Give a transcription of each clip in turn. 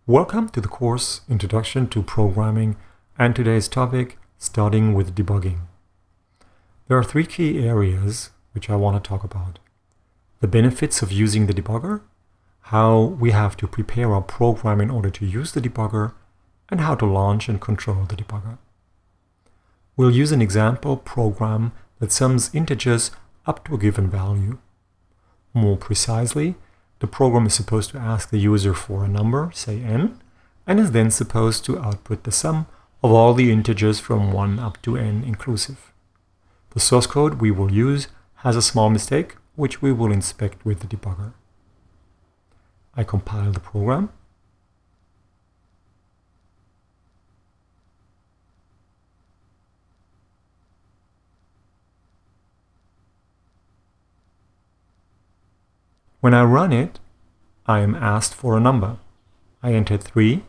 Welcome to the course Introduction to Programming and today's topic, starting with debugging. There are three key areas which I want to talk about. The benefits of using the debugger, how we have to prepare our program in order to use the debugger, and how to launch and control the debugger. We'll use an example program that sums integers up to a given value. More precisely, the program is supposed to ask the user for a number, say n, and is then supposed to output the sum of all the integers from 1 up to n inclusive. The source code we will use has a small mistake, which we will inspect with the debugger. I compile the program. When I run it, I am asked for a number. I enter 3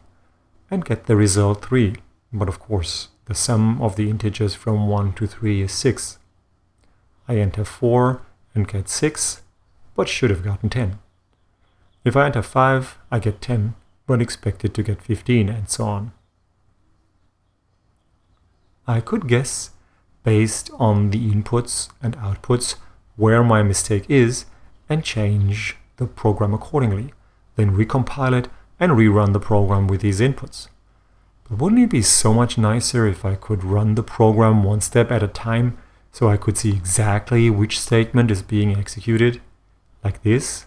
and get the result 3, but of course the sum of the integers from 1 to 3 is 6. I enter 4 and get 6, but should have gotten 10. If I enter 5, I get 10, but expected to get 15, and so on. I could guess, based on the inputs and outputs, where my mistake is, and change the program accordingly, then recompile it and rerun the program with these inputs. But wouldn't it be so much nicer if I could run the program one step at a time so I could see exactly which statement is being executed, like this?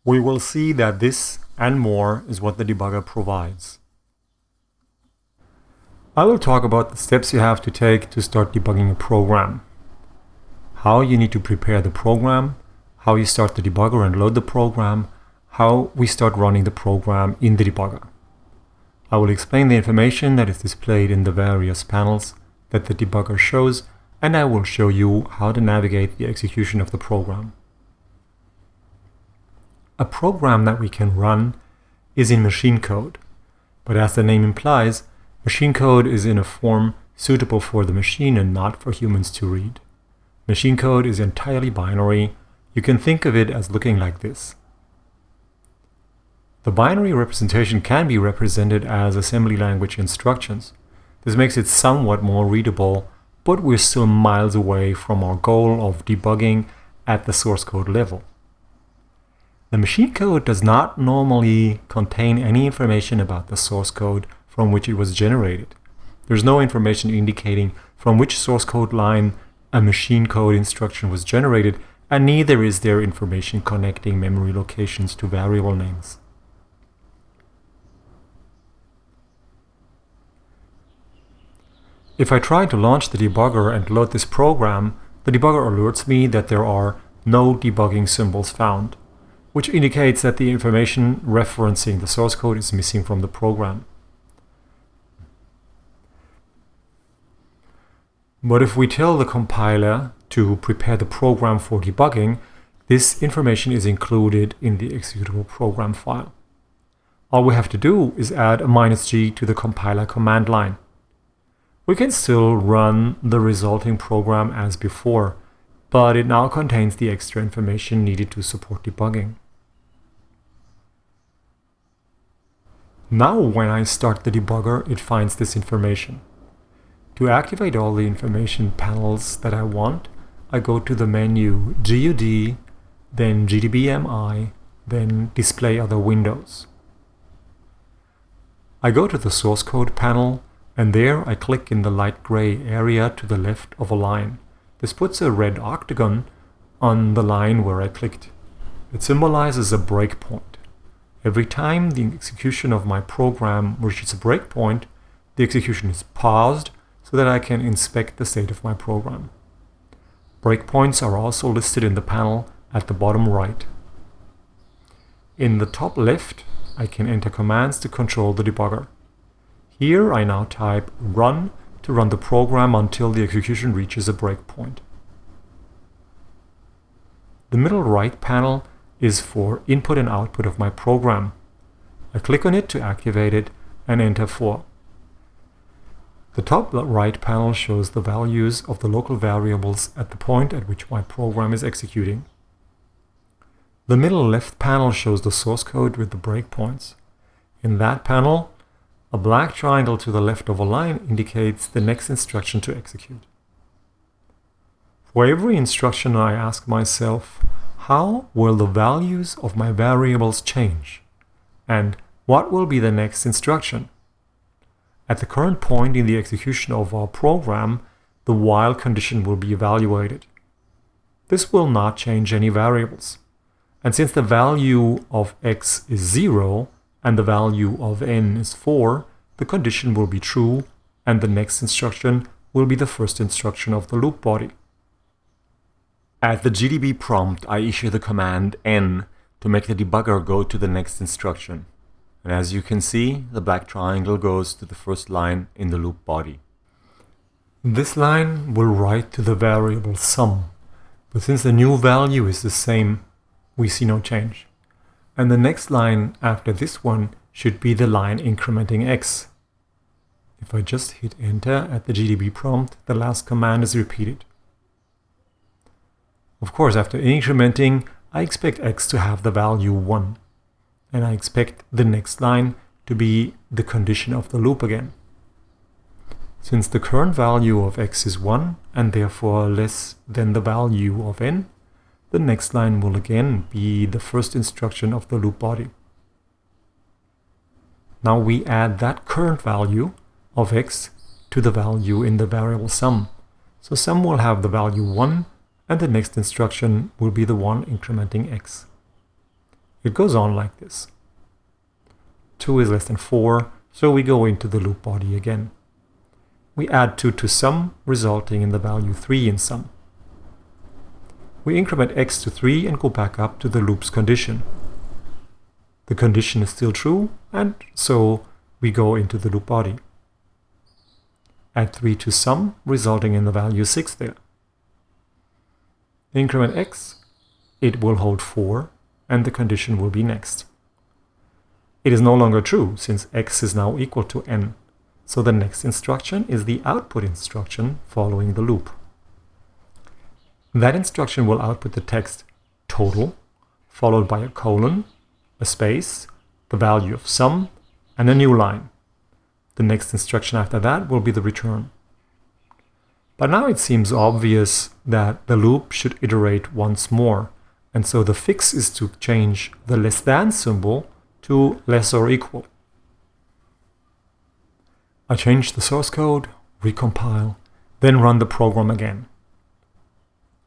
We will see that this and more is what the debugger provides. I will talk about the steps you have to take to start debugging a program. How you need to prepare the program, how you start the debugger and load the program, how we start running the program in the debugger. I will explain the information that is displayed in the various panels that the debugger shows, and I will show you how to navigate the execution of the program. A program that we can run is in machine code, but as the name implies, machine code is in a form suitable for the machine and not for humans to read. Machine code is entirely binary. You can think of it as looking like this. The binary representation can be represented as assembly language instructions. This makes it somewhat more readable, but we're still miles away from our goal of debugging at the source code level. The machine code does not normally contain any information about the source code from which it was generated. There's no information indicating from which source code line a machine code instruction was generated, and neither is there information connecting memory locations to variable names. If I try to launch the debugger and load this program, the debugger alerts me that there are no debugging symbols found, which indicates that the information referencing the source code is missing from the program. But if we tell the compiler to prepare the program for debugging, this information is included in the executable program file. All we have to do is add a -g to the compiler command line. We can still run the resulting program as before, but it now contains the extra information needed to support debugging. Now when I start the debugger, it finds this information. To activate all the information panels that I want, I go to the menu GUD, then GDBMI, then Display Other Windows. I go to the source code panel, and there I click in the light gray area to the left of a line. This puts a red octagon on the line where I clicked. It symbolizes a breakpoint. Every time the execution of my program reaches a breakpoint, the execution is paused so that I can inspect the state of my program. Breakpoints are also listed in the panel at the bottom right. In the top left, I can enter commands to control the debugger. Here I now type run to run the program until the execution reaches a breakpoint. The middle right panel is for input and output of my program. I click on it to activate it and enter 4. The top right panel shows the values of the local variables at the point at which my program is executing. The middle left panel shows the source code with the breakpoints. In that panel, a black triangle to the left of a line indicates the next instruction to execute. For every instruction, I ask myself, how will the values of my variables change? And what will be the next instruction? At the current point in the execution of our program, the while condition will be evaluated. This will not change any variables. And since the value of x is 0 and the value of n is 4, the condition will be true and the next instruction will be the first instruction of the loop body. At the GDB prompt, I issue the command n to make the debugger go to the next instruction. And as you can see, the black triangle goes to the first line in the loop body. This line will write to the variable sum, but since the new value is the same, we see no change. And the next line after this one should be the line incrementing x. If I just hit enter at the GDB prompt, the last command is repeated. Of course, after incrementing, I expect x to have the value 1. And I expect the next line to be the condition of the loop again. Since the current value of x is 1 and therefore less than the value of n, the next line will again be the first instruction of the loop body. Now we add that current value of x to the value in the variable sum. So sum will have the value 1 and the next instruction will be the one incrementing x. It goes on like this. 2 is less than 4, so we go into the loop body again. We add 2 to sum, resulting in the value 3 in sum. We increment x to 3 and go back up to the loop's condition. The condition is still true, and so we go into the loop body. Add 3 to sum, resulting in the value 6 there. Increment x, it will hold 4, and the condition will be next. It is no longer true, since x is now equal to n, so the next instruction is the output instruction following the loop. That instruction will output the text total, followed by a colon, a space, the value of sum, and a new line. The next instruction after that will be the return. But now it seems obvious that the loop should iterate once more, and so the fix is to change the less than symbol to less or equal. I change the source code, recompile, then run the program again.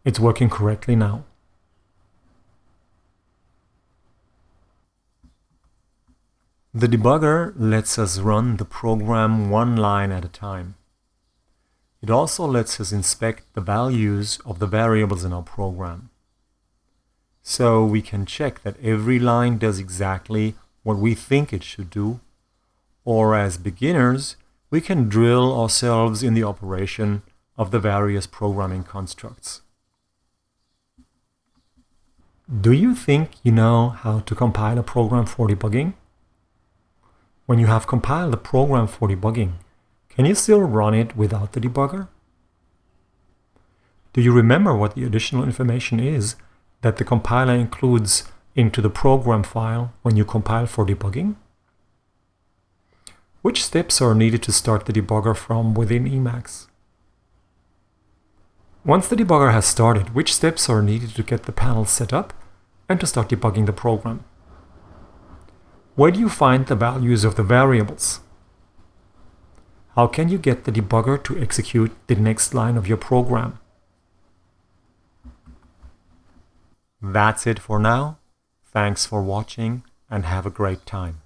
It's working correctly now. The debugger lets us run the program one line at a time. It also lets us inspect the values of the variables in our program. So we can check that every line does exactly what we think it should do, or as beginners, we can drill ourselves in the operation of the various programming constructs. Do you think you know how to compile a program for debugging? When you have compiled a program for debugging, can you still run it without the debugger? Do you remember what the additional information is that the compiler includes into the program file when you compile for debugging? Which steps are needed to start the debugger from within Emacs? Once the debugger has started, which steps are needed to get the panel set up and to start debugging the program? Where do you find the values of the variables? How can you get the debugger to execute the next line of your program? That's it for now. Thanks for watching and have a great time.